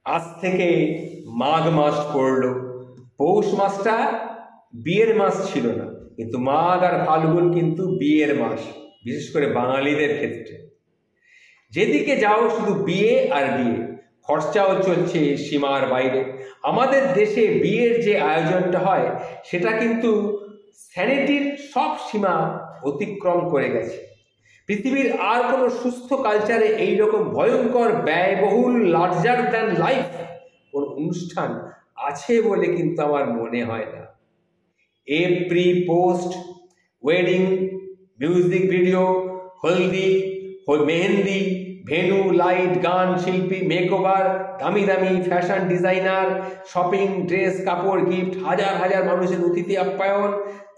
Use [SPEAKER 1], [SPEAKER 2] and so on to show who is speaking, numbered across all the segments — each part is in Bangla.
[SPEAKER 1] আজ থেকে মাঘ মাস পড়ল। পৌষ মাসটা বিয়ের মাস ছিল না, কিন্তু মাঘ আর ফাল্গুন কিন্তু বিয়ের মাস, বিশেষ করে বাঙালিদের ক্ষেত্রে। যেদিকে যাও শুধু বিয়ে আর বিয়ে, খরচাও চলছে সীমার বাইরে। আমাদের দেশে বিয়ের যে আয়োজনটা হয় সেটা কিন্তু স্যানিটির সব সীমা অতিক্রম করে গেছে। পৃথিবীর আর কোনো সুস্থ কালচারে এইরকম ভয়ঙ্কর ব্যয়বহুল লার্জার দ্যান লাইফ কোন অনুষ্ঠান আছে বলে কিন্তু আমার মনে হয় না। Pre post wedding, music video, haldi, mehendi, venue, light, গান, শিল্পী, মেকওভার, দামি দামি ফ্যাশন ডিজাইনার, শপিং, ড্রেস, কাপড়, গিফট, হাজার হাজার মানুষের অতিথি আপ্যায়ন,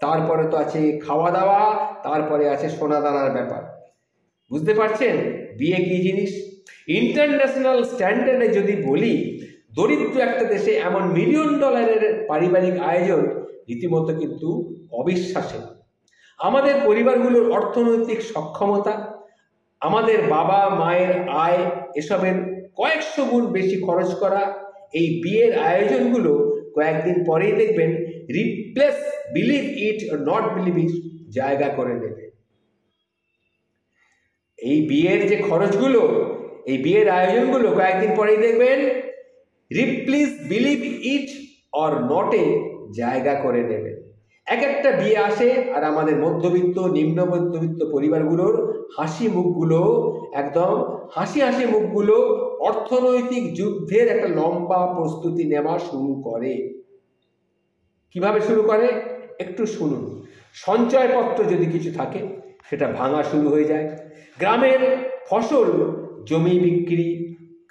[SPEAKER 1] তারপরে তো আছে খাওয়া দাওয়া, তারপরে আছে সোনা দানার ব্যাপার। বুঝতে পারছেন বিয়ে কি জিনিস? ইন্টারন্যাশনাল স্ট্যান্ডার্ডে যদি বলি, দরিদ্র একটা দেশে এমন মিলিয়ন ডলারের পারিবারিক আয়োজন রীতিমতো কিন্তু অবিশ্বাসের। আমাদের পরিবারগুলোর অর্থনৈতিক সক্ষমতা, আমাদের বাবা মায়ের আয়, এসবের কয়েকশো গুণ বেশি খরচ করা এই বিয়ের আয়োজনগুলো কয়েকদিন পরেই দেখবেন replace believe it not believe it জায়গা করে নেবে। এই বিয়ের যে খরচগুলো, এই বিয়ের আয়োজনগুলো কয়েকদিন পরেই দেখবেন রিপ্লেস বিলিভ ইট অর নটে জায়গা করে নেবে। এক একটা বিয়ে আসে আর আমাদের মধ্যবিত্ত, নিম্ন মধ্যবিত্ত পরিবারগুলোর হাসি মুখগুলো, একদম হাসি হাসি মুখগুলো অর্থনৈতিক যুদ্ধের একটা লম্বা প্রস্তুতি নেওয়া শুরু করে। কিভাবে শুরু করে একটু শুনুন। সঞ্চয়পত্র যদি কিছু থাকে সেটা ভাঙা শুরু হয়ে যায়। গ্রামের ফসল জমি বিক্রি,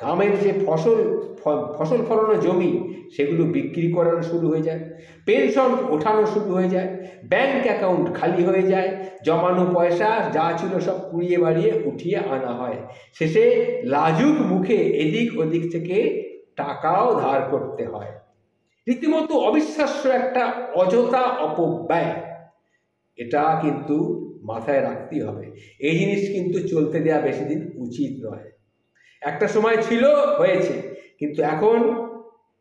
[SPEAKER 1] গ্রামের যে ফসল ফলানো জমি সেগুলো বিক্রি করানো শুরু হয়ে যায়। পেনশন ওঠানো শুরু হয়ে যায়। ব্যাংক অ্যাকাউন্ট খালি হয়ে যায়। জমানো পয়সা যা ছিল সব কুড়িয়ে বাড়িয়ে উঠিয়ে আনা হয়। শেষে লাজুক মুখে এদিক ওদিক থেকে টাকাও ধার করতে হয়। রীতিমতো অবিশ্বাস্য একটা অযথা অপব্যয়। এটা কিন্তু মাথায় রাখতেই হবে। এই জিনিস কিন্তু চলতে দেওয়া বেশি দিন উচিত নয়। একটা সময় ছিল, হয়েছে, কিন্তু এখন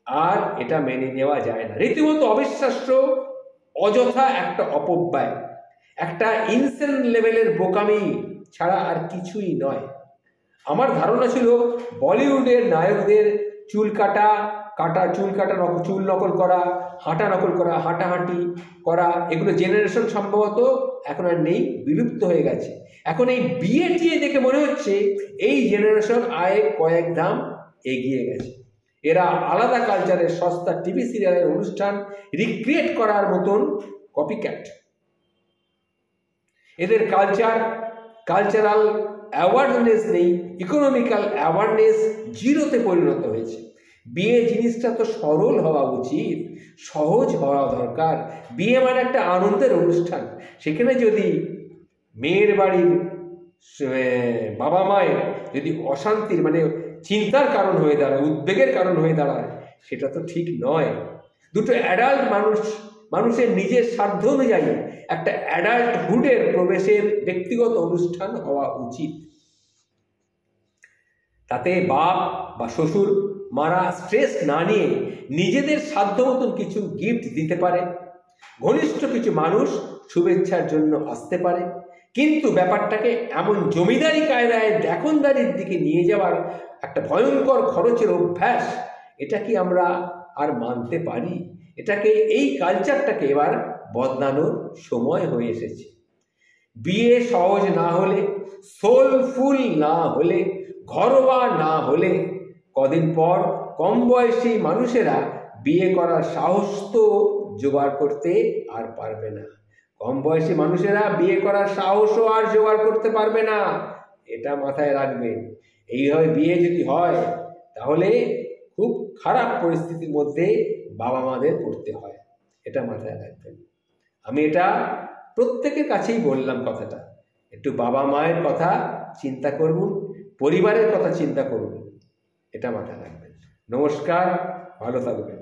[SPEAKER 1] আর এটা মেনে নেওয়া যায় না। রীতিমতো অবিশ্বাস্য অযথা একটা অপব্যয়, একটা ইনসেন লেভেলের বোকামি ছাড়া আর কিছুই নয়। আমার ধারণা ছিল বলিউডের নায়কদের চুল কাটা, চুল নকল করা, হাঁটা নকল করা, হাঁটাহাঁটি করা, এগুলো জেনারেশন সম্ভবত এখন আর নেই, বিলুপ্ত হয়ে গেছে। এখন এই বিয়ে টিয়ে দেখে মনে হচ্ছে এই জেনারেশন আয়ে কয়েক ধাম এগিয়ে গেছে। এরা আলাদা কালচারের সস্তা টিভি সিরিয়ালের অনুষ্ঠান রিক্রিয়েট করার মতন কপিক্যাট। এদের কালচারাল অ্যাওয়ারনেস নেই, ইকোনমিক্যাল অ্যাওয়ারনেস জিরোতে পরিণত হয়েছে। বিয়ে জিনিসটা তো সরল হওয়া উচিত, সহজ হওয়া দরকার। বিয়ে মানে একটা আনন্দের অনুষ্ঠান। সেখানে যদি মেয়ের বাড়ির বাবা মায়ের যদি অশান্তির মানে চিন্তার কারণ হয়ে দাঁড়ায়, উদ্বেগের কারণ হয়ে দাঁড়ায়, সেটা তো ঠিক নয়। দুটো অ্যাডাল্ট মানুষের নিজের স্বার্থ অনুযায়ী একটা অ্যাডাল্টহুডের প্রবেশের ব্যক্তিগত অনুষ্ঠান হওয়া উচিত। তাতে বাপ বা শ্বশুর মারা স্ট্রেস না নিয়ে নিজেদের সাধ্য মতন কিছু গিফট দিতে পারে। ঘনিষ্ঠ কিছু মানুষ শুভেচ্ছার জন্য আসতে পারে। কিন্তু ব্যাপারটাকে এমন জমিদারি কায়দায় দেখনদারির দিকে নিয়ে যাওয়ার একটা ভয়ঙ্কর খরচের অভ্যাস, এটা কি আমরা আর মানতে পারি? এই কালচারটাকে এবার বদলানোর সময় হয়ে এসেছে। বিয়ে সহজ না হলে, সোলফুল না হলে, ঘরোয়া না হলে কদিন পর কম বয়সী মানুষেরা বিয়ে করার সাহস তো জোগাড় করতে আর পারবে না। কম বয়সী মানুষেরা বিয়ে করার সাহসও আর জোগাড় করতে পারবে না। এটা মাথায় রাখবেন। এইভাবে বিয়ে যদি হয় তাহলে খুব খারাপ পরিস্থিতির মধ্যে বাবা মাদের পড়তে হয়। এটা মাথায় রাখবেন। আমি এটা প্রত্যেকের কাছেই বললাম কথাটা। একটু বাবা মায়ের কথা চিন্তা করুন, পরিবারের কথা চিন্তা করুন, এটা মাথায় রাখবেন। নমস্কার, ভালো থাকবেন।